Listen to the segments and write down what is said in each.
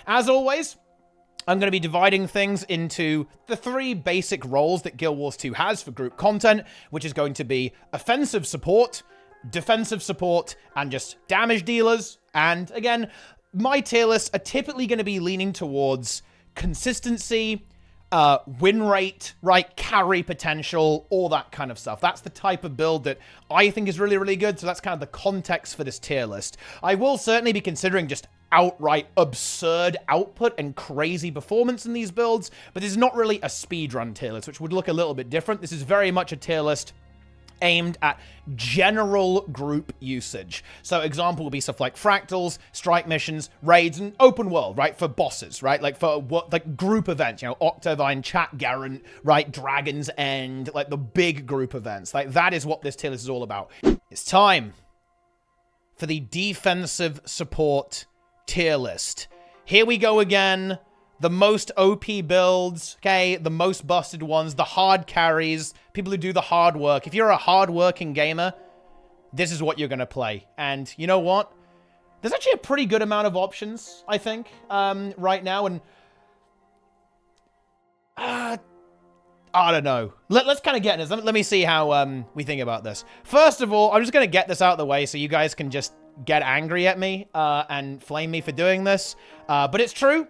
As always, I'm going to be dividing things into the 3 basic roles that Guild Wars 2 has for group content, which is going to be offensive support, defensive support, and just damage dealers. And again, my tier lists are typically going to be leaning towards consistency, win rate, right, carry potential, all that kind of stuff. That's the type of build that I think is really, really good, so that's kind of the context for this tier list. I will certainly be considering just outright absurd output and crazy performance in these builds, but this is not really a speedrun tier list, which would look a little bit different. This is very much a tier list aimed at general group usage. So example would be stuff like fractals, strike missions, raids, and open world, right? For bosses, right? Like for what, like group events, you know, Octavine, Chat Garant, right? Dragon's End, like the big group events. Like that is what this tier list is all about. It's time for the defensive support tier list. Here we go again. The most OP builds, okay? The most busted ones, the hard carries, people who do the hard work. If you're a hard-working gamer, this is what you're going to play. And you know what? There's actually a pretty good amount of options, I think, right now. And I don't know. Let's kind of get into this. Let me see how we think about this. First of all, I'm just going to get this out of the way so you guys can just get angry at me and flame me for doing this. But it's true.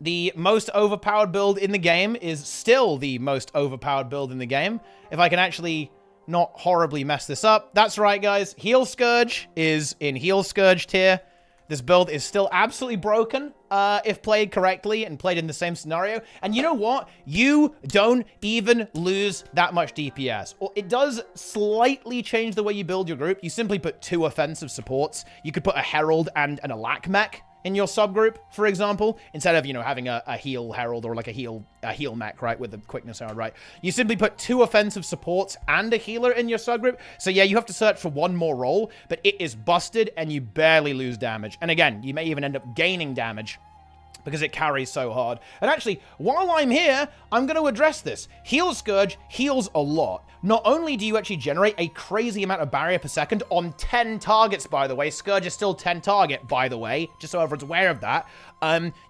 The most overpowered build in the game is still the most overpowered build in the game. If I can actually not horribly mess this up. That's right, guys. Heal Scourge is in Heal Scourge tier. This build is still absolutely broken if played correctly and played in the same scenario. And you know what? You don't even lose that much DPS. Or it does slightly change the way you build your group. You simply put 2 offensive supports. You could put a Herald and an Alack mech in your subgroup, for example, instead of, you know, having a heal Herald or like a heal mech, right, with the quickness Herald, right? You simply put 2 offensive supports and a healer in your subgroup. So yeah, you have to search for 1 more role, but it is busted and you barely lose damage. And again, you may even end up gaining damage because it carries so hard. And actually, while I'm here, I'm going to address this. Heal Scourge heals a lot. Not only do you actually generate a crazy amount of barrier per second on 10 targets, by the way. Scourge is still 10 target, by the way, just so everyone's aware of that.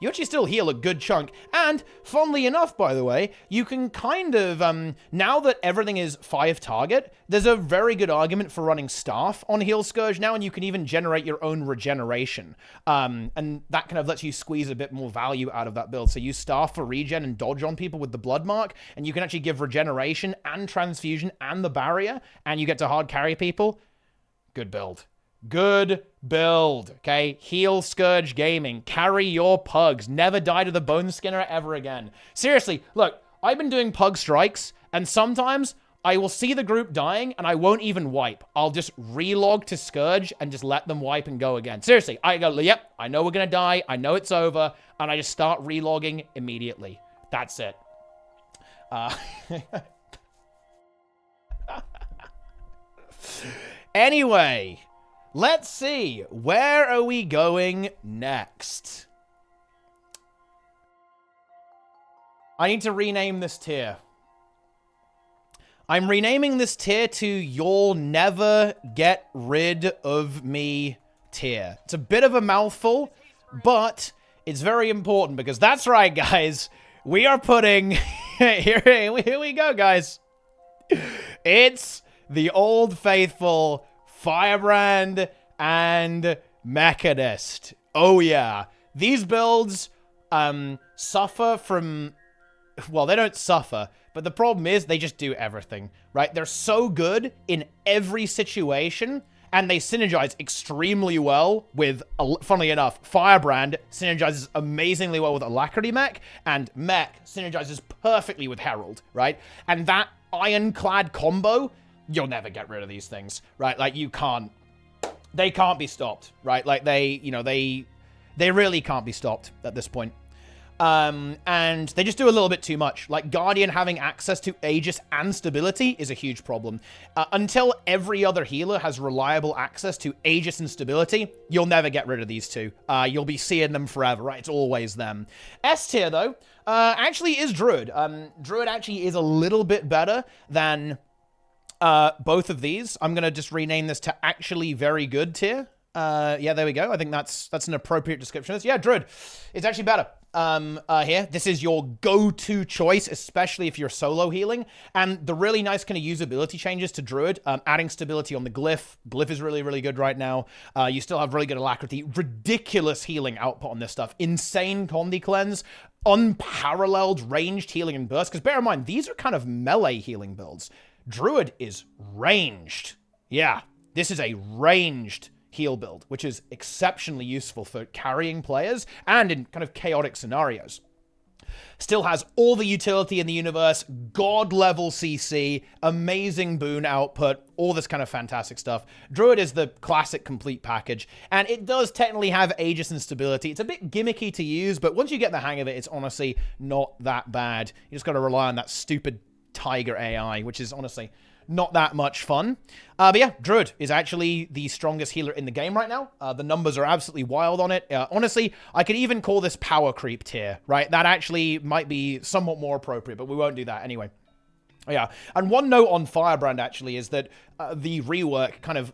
You actually still heal a good chunk. And, funnily enough, by the way, you can kind of, now that everything is 5 target, there's a very good argument for running Staff on Heal Scourge now, and you can even generate your own regeneration. And that kind of lets you squeeze a bit more value out of that build. So use Staff for regen and dodge on people with the Blood Mark, and you can actually give regeneration and transfusion and the barrier, and you get to hard carry people. Good build. Good build, okay? Heal Scourge Gaming. Carry your pugs. Never die to the Bone Skinner ever again. Seriously, look, I've been doing pug strikes, and sometimes I will see the group dying, and I won't even wipe. I'll just relog to Scourge and just let them wipe and go again. Seriously, I go, yep, I know we're gonna die. I know it's over, and I just start relogging immediately. That's it. Anyway, let's see. Where are we going next? I need to rename this tier. I'm renaming this tier to You'll Never Get Rid of Me tier. It's a bit of a mouthful, but it's very important because that's right, guys. We are putting... here we go, guys. It's the old faithful Firebrand and Mechanist. Oh, yeah. These builds suffer from... Well, they don't suffer, but the problem is they just do everything, right? They're so good in every situation, and they synergize extremely well with, funnily enough, Firebrand synergizes amazingly well with Alacrity Mech, and Mech synergizes perfectly with Herald, right? And that ironclad combo, you'll never get rid of these things, right? Like, you can't. They can't be stopped, right? Like, they really can't be stopped at this point. And they just do a little bit too much. Like, Guardian having access to Aegis and stability is a huge problem. Until every other healer has reliable access to Aegis and stability, you'll never get rid of these two. You'll be seeing them forever, right? It's always them. S tier, though, actually is Druid. Druid actually is a little bit better than both of these. I'm going to just rename this to Actually Very Good tier. Yeah, there we go. I think that's an appropriate description of this. Yeah, Druid. It's actually better. Here. This is your go-to choice, especially if you're solo healing. And the really nice kind of usability changes to Druid, adding stability on the glyph. Glyph is really, really good right now. You still have really good alacrity, ridiculous healing output on this stuff, insane Condi cleanse, unparalleled ranged healing and burst. Because bear in mind, these are kind of melee healing builds. Druid is ranged. Yeah, this is a ranged heal build, which is exceptionally useful for carrying players and in kind of chaotic scenarios. Still has all the utility in the universe, god level CC, amazing boon output, all this kind of fantastic stuff. Druid is the classic complete package, and it does technically have Aegis and stability. It's a bit gimmicky to use, but once you get the hang of it, it's honestly not that bad. You just got to rely on that stupid Tiger AI, which is honestly not that much fun. But yeah, Druid is actually the strongest healer in the game right now. The numbers are absolutely wild on it. Honestly, I could even call this power creep tier, right? That actually might be somewhat more appropriate, but we won't do that anyway. Yeah, and one note on Firebrand actually is that the rework kind of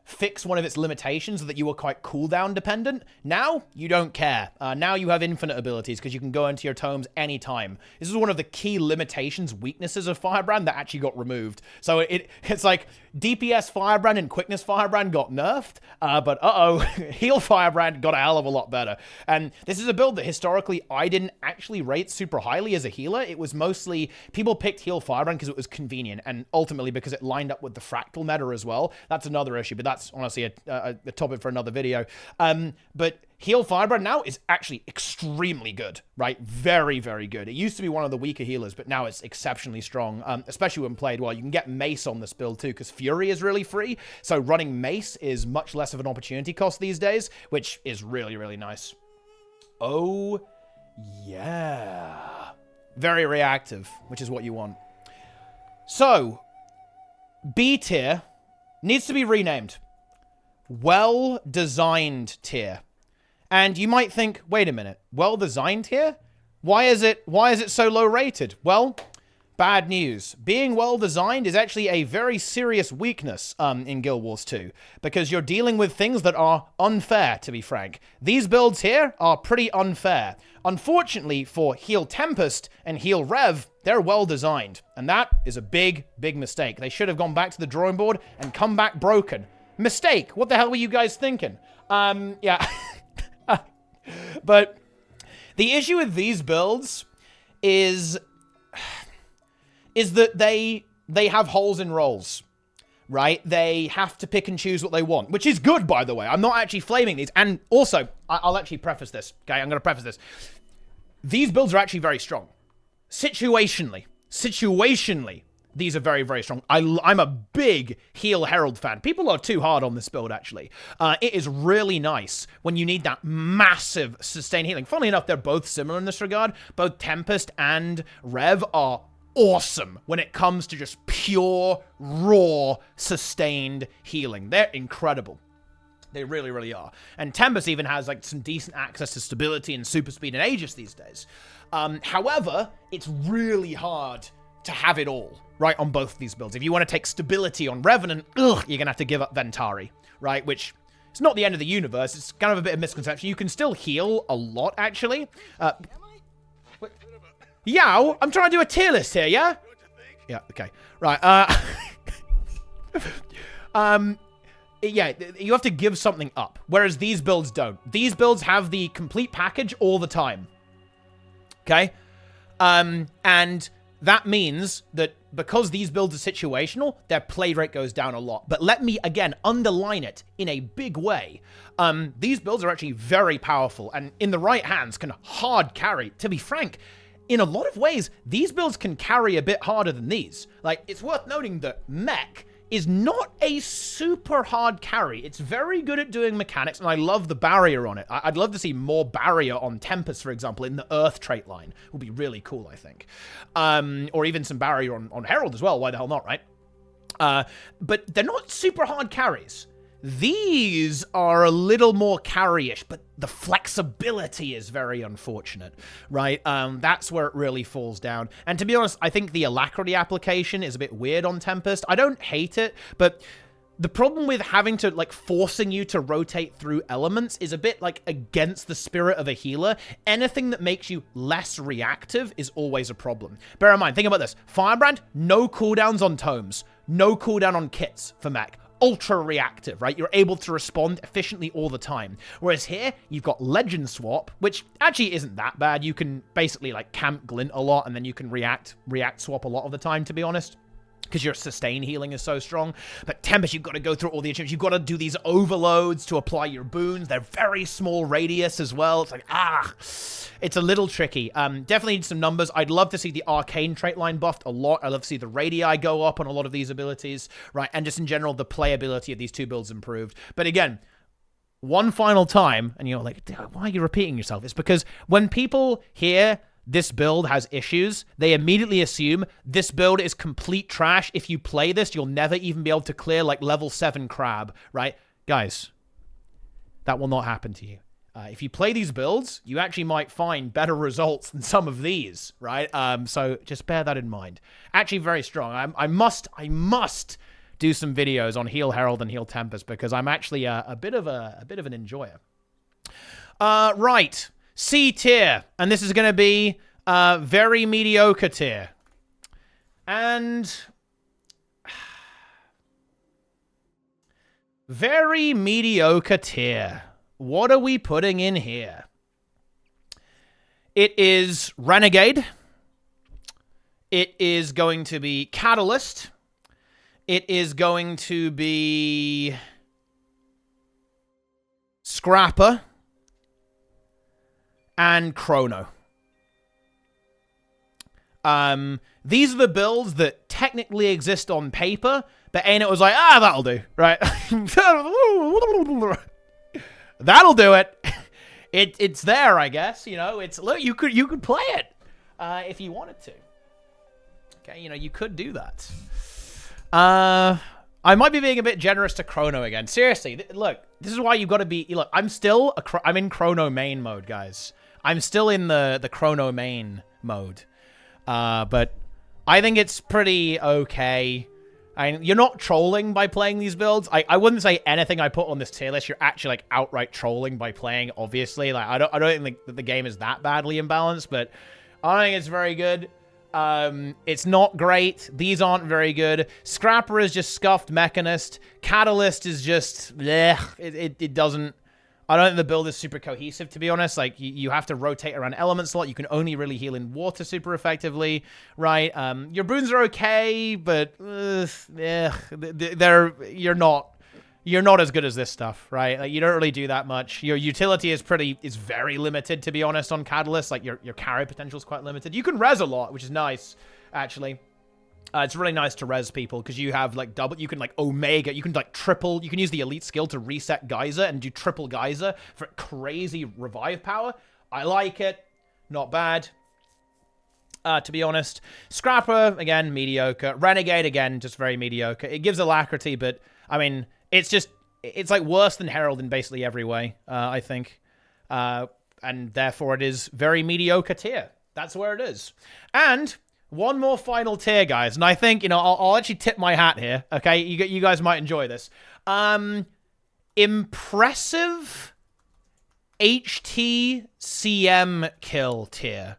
fixed one of its limitations, that you were quite cooldown dependent. Now, you don't care. Now you have infinite abilities because you can go into your tomes anytime. This is one of the key limitations, weaknesses of Firebrand that actually got removed. So it's like DPS Firebrand and Quickness Firebrand got nerfed, but Heal Firebrand got a hell of a lot better. And this is a build that historically I didn't actually rate super highly as a healer. It was mostly, people picked Heal Firebrand because it was convenient, and ultimately because it lined up with the fractal meta as well. That's another issue, but that's honestly a topic for another video. But Heal Firebrand now is actually extremely good, right? Very, very good. It used to be one of the weaker healers, but now it's exceptionally strong, especially when played well. You can get Mace on this build too, because Fury is really free, so running Mace is much less of an opportunity cost these days, which is really, really nice. Oh, yeah. Very reactive, which is what you want. So, B tier needs to be renamed. Well-designed tier. And you might think, wait a minute, well-designed here? Why is it so low rated? Well, bad news. Being well-designed is actually a very serious weakness in Guild Wars 2, because you're dealing with things that are unfair, to be frank. These builds here are pretty unfair. Unfortunately for Heal Tempest and Heal Rev, they're well-designed, and that is a big, big mistake. They should have gone back to the drawing board and come back broken. Mistake. What the hell were you guys thinking? Yeah. But the issue with these builds is that they have holes in roles, right? They have to pick and choose what they want, which is good, by the way. I'm not actually flaming these. And also, I'll actually preface this, okay? I'm going to preface this. These builds are actually very strong. Situationally, these are very, very strong. I'm a big Heal Herald fan. People are too hard on this build, actually. It is really nice when you need that massive sustained healing. Funnily enough, they're both similar in this regard. Both Tempest and Rev are awesome when it comes to just pure, raw, sustained healing. They're incredible. They really, really are. And Tempest even has like some decent access to stability and super speed and Aegis these days. However, it's really hard to have it all, right, on both of these builds. If you want to take stability on Revenant, you're going to have to give up Ventari, right, which it's not the end of the universe. It's kind of a bit of misconception. You can still heal a lot, actually. Yeah, I'm trying to do a tier list here, yeah? Yeah, okay. Right, yeah, you have to give something up, whereas these builds don't. These builds have the complete package all the time. Okay? And that means that because these builds are situational, their play rate goes down a lot. But let me, again, underline it in a big way. These builds are actually very powerful, and in the right hands can hard carry. To be frank, in a lot of ways, these builds can carry a bit harder than these. Like, it's worth noting that Mech is not a super hard carry. It's very good at doing mechanics, and I love the barrier on it. I'd love to see more barrier on Tempest, for example, in the Earth trait line. It would be really cool, I think. Or even some barrier on Herald as well. Why the hell not, right? But they're not super hard carries. These are a little more carry-ish, but the flexibility is very unfortunate, right? That's where it really falls down. And to be honest, I think the alacrity application is a bit weird on Tempest. I don't hate it, but the problem with having to, like, forcing you to rotate through elements is a bit, like, against the spirit of a healer. Anything that makes you less reactive is always a problem. Bear in mind, think about this. Firebrand, no cooldowns on tomes. No cooldown on kits for mech. Ultra reactive, right? You're able to respond efficiently all the time. Whereas here, you've got Legend Swap, which actually isn't that bad. You can basically, like, camp Glint a lot, and then you can react swap a lot of the time, to be honest, because your sustain healing is so strong. But Tempest, you've got to go through all the achievements. You've got to do these overloads to apply your boons. They're very small radius as well. It's like, it's a little tricky. Definitely need some numbers. I'd love to see the Arcane trait line buffed a lot. I'd love to see the radii go up on a lot of these abilities, right? And just in general, the playability of these two builds improved. But again, one final time, and you're like, why are you repeating yourself? It's because when people hear this build has issues, they immediately assume this build is complete trash. If you play this, you'll never even be able to clear, like, level 7 crab, right? Guys, that will not happen to you. If you play these builds, you actually might find better results than some of these, right? So just bear that in mind. Actually, very strong. I must do some videos on Heal Herald and Heal Tempest, because I'm actually a bit of an enjoyer. Right. C tier, and this is going to be very mediocre tier. And very mediocre tier. What are we putting in here? It is Renegade. It is going to be Catalyst. It is going to be Scrapper. And Chrono. These are the builds that technically exist on paper, but ArenaNet was like, that'll do, right? That'll do it. It's there, I guess. You know, look, you could play it if you wanted to. Okay, you know, you could do that. I might be being a bit generous to Chrono again. Seriously, look, this is why you've got to be. Look, I'm in Chrono main mode, guys. I'm still in the Chrono main mode. But I think it's pretty okay. You're not trolling by playing these builds. I wouldn't say anything I put on this tier list. You're actually, like, outright trolling by playing, obviously. Like, I don't think that the game is that badly imbalanced, but I think it's very good. It's not great. These aren't very good. Scrapper is just scuffed Mechanist. Catalyst is just, bleh. It doesn't... I don't think the build is super cohesive, to be honest. Like, you have to rotate around elements a lot. You can only really heal in water super effectively, right? Your boons are okay, but you're not as good as this stuff, right? Like, you don't really do that much. Your utility is very limited, to be honest, on Catalyst. Like, your carry potential is quite limited. You can res a lot, which is nice, actually. It's really nice to res people because you have, like, double, you can, like, omega, you can, like, triple, you can use the elite skill to reset Geyser and do triple Geyser for crazy revive power. I like it. Not bad, to be honest. Scrapper, again, mediocre. Renegade, again, just very mediocre. It gives alacrity, but, I mean, it's like worse than Herald in basically every way, I think. And therefore it is very mediocre tier. That's where it is. And one more final tier, guys, and I think, you know, I'll actually tip my hat here, okay? You guys might enjoy this. Impressive HTCM kill tier.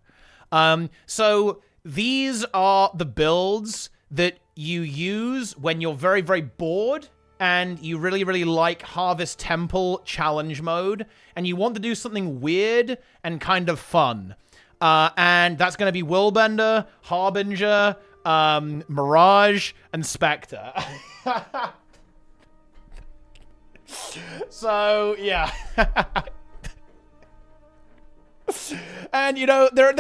So these are the builds that you use when you're very, very bored and you really, really like Harvest Temple challenge mode and you want to do something weird and kind of fun. And that's going to be Willbender, Harbinger, Mirage, and Specter. So, yeah. And, you know, they're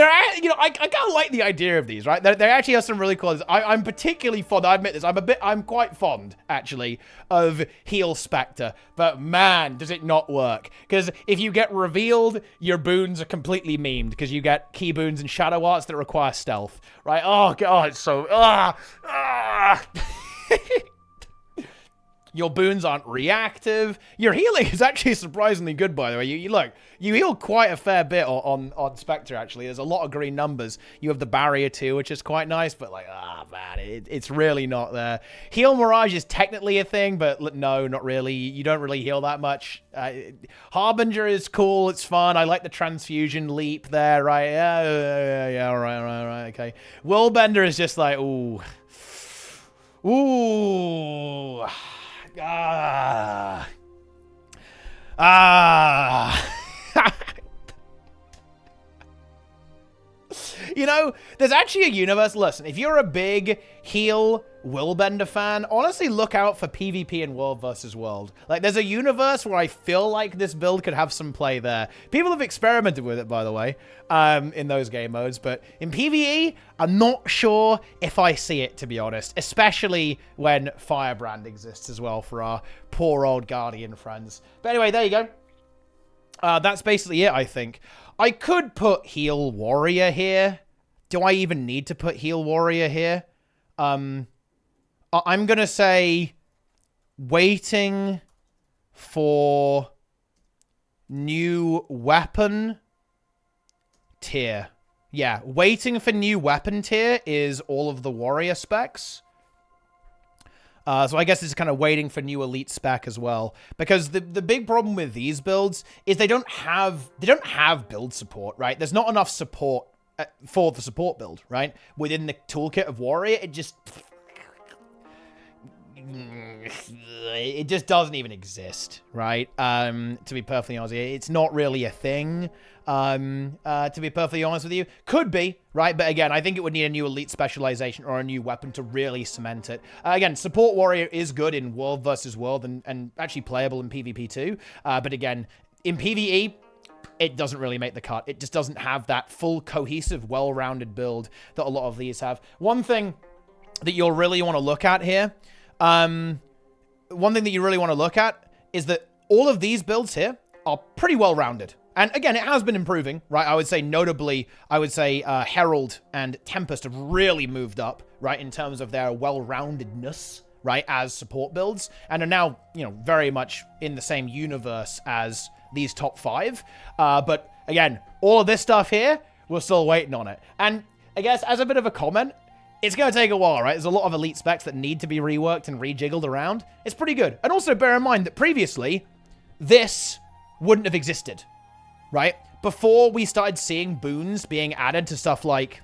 you know, I kind of like the idea of these, right? They actually have some really cool... I'm particularly fond, I admit this, I'm quite fond, actually, of Heal Specter. But, man, does it not work. Because if you get revealed, your boons are completely memed. Because you get key boons and shadow arts that require stealth, right? Oh, God, it's so... Your boons aren't reactive. Your healing is actually surprisingly good, by the way. You look, you heal quite a fair bit on Specter, actually. There's a lot of green numbers. You have the barrier too, which is quite nice, but like, man, it's really not there. Heal Mirage is technically a thing, but no, not really. You don't really heal that much. Harbinger is cool. It's fun. I like the transfusion leap there, right? Yeah, right, okay. Willbender is just like, ooh. You know, there's actually a universe. Listen, if you're a big heal Willbender fan, honestly look out for PvP in World versus World. Like, there's a universe where I feel like this build could have some play there. People have experimented with it, by the way, in those game modes, but in PvE, I'm not sure if I see it, to be honest, especially when Firebrand exists as well for our poor old Guardian friends. But anyway, there you go. That's basically it, I think. I could put Heal Warrior here. Do I even need to put Heal Warrior here? I'm going to say waiting for new weapon tier. Yeah, waiting for new weapon tier is all of the warrior specs. So I guess it's kind of waiting for new elite spec as well, because the big problem with these builds is they don't have build support, right? There's not enough support for the support build, right? Within the toolkit of warrior, it just doesn't even exist, right? To be perfectly honest, it's not really a thing. To be perfectly honest with you, could be, right? But again, I think it would need a new elite specialization or a new weapon to really cement it. Again, support warrior is good in World versus World and actually playable in PvP too. But again, in PvE, it doesn't really make the cut. It just doesn't have that full, cohesive, well-rounded build that a lot of these have. One thing that you'll really want to look at here, is that all of these builds here are pretty well-rounded. And again, it has been improving, right? I would say notably, Herald and Tempest have really moved up, right, in terms of their well-roundedness, right, as support builds, and are now, you know, very much in the same universe as these top 5. But again, all of this stuff here, we're still waiting on it. And I guess as a bit of a comment, it's going to take a while, right? There's a lot of elite specs that need to be reworked and rejiggled around. It's pretty good. And also bear in mind that previously, this wouldn't have existed, right? Before we started seeing boons being added to stuff like,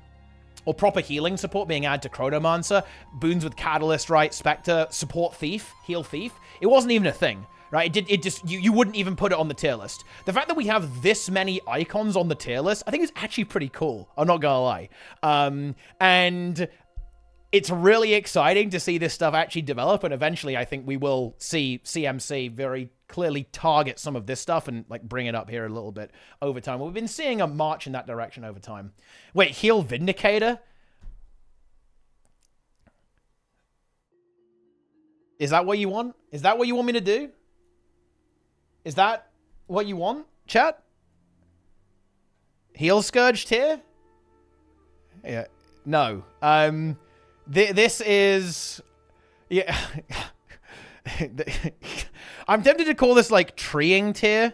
or proper healing support being added to Chronomancer, boons with Catalyst, right? Specter, support Thief, heal Thief. It wasn't even a thing, right? You wouldn't even put it on the tier list. The fact that we have this many icons on the tier list, I think is actually pretty cool. I'm not gonna lie. And it's really exciting to see this stuff actually develop, and eventually I think we will see CMC very clearly target some of this stuff and like bring it up here a little bit over time. We've been seeing a march in that direction over time. Wait, heal Vindicator? Is that what you want? Is that what you want me to do? Is that what you want, chat? Heal Scourge tier? Yeah. No. This is... Yeah. I'm tempted to call this, like, treeing tier.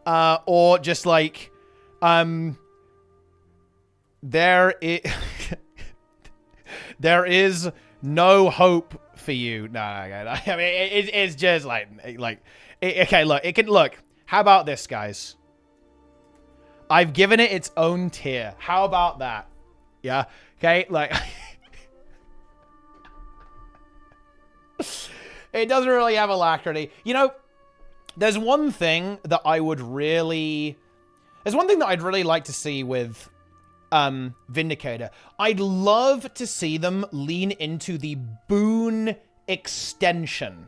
Or just, like... There is no hope for you. No. I mean, it's just, okay, look. It can... Look. How about this, guys? I've given it its own tier. How about that? Yeah? Okay, like... It doesn't really have alacrity. You know, there's one thing that I would really... There's one thing that I'd really like to see with Vindicator. I'd love to see them lean into the boon extension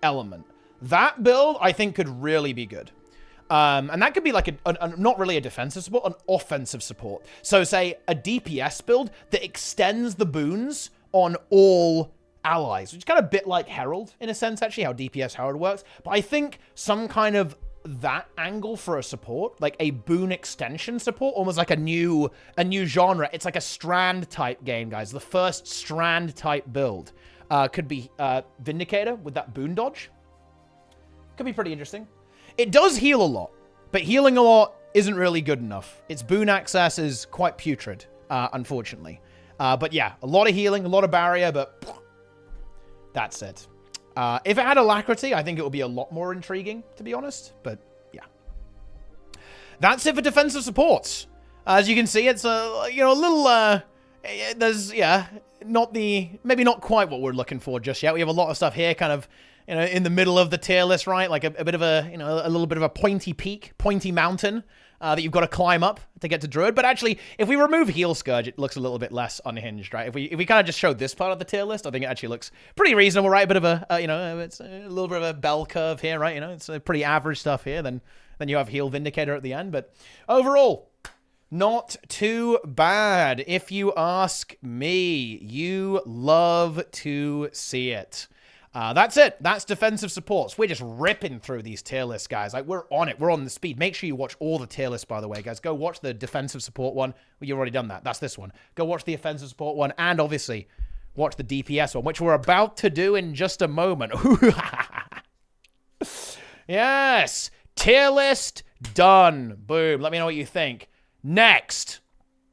element. That build, I think, could really be good. And that could be like not really a defensive support, an offensive support. So say a DPS build that extends the boons on all allies, which is kind of a bit like Herald in a sense, actually, how DPS Herald works. But I think some kind of that angle for a support, like a boon extension support, almost like a new genre. It's like a strand type game, guys. The first strand type build. could be Vindicator with that boon dodge. Could be pretty interesting. It does heal a lot, but healing a lot isn't really good enough. Its boon access is quite putrid, unfortunately. But yeah, a lot of healing, a lot of barrier, but that's it. If it had Alacrity, I think it would be a lot more intriguing, to be honest. But yeah. That's it for defensive supports. As you can see, it's a little, there's, yeah, maybe not quite what we're looking for just yet. We have a lot of stuff here kind of, in the middle of the tier list, right? Like a bit of a, a little bit of a pointy peak, pointy mountain that you've got to climb up to get to Druid. But actually, if we remove Heal Scourge, it looks a little bit less unhinged, right? If we kind of just show this part of the tier list, I think it actually looks pretty reasonable, right? A bit of a, it's a little bit of a bell curve here, right? It's a pretty average stuff here. Then you have Heal Vindicator at the end. But overall, not too bad. If you ask me, you love to see it. That's it. That's defensive supports. We're just ripping through these tier lists, guys. Like, we're on it. We're on the speed. Make sure you watch all the tier lists, by the way, guys. Go watch the defensive support one. Well, you've already done that. That's this one. Go watch the offensive support one. And, obviously, watch the DPS one, which we're about to do in just a moment. Yes. Tier list done. Boom. Let me know what you think. Next.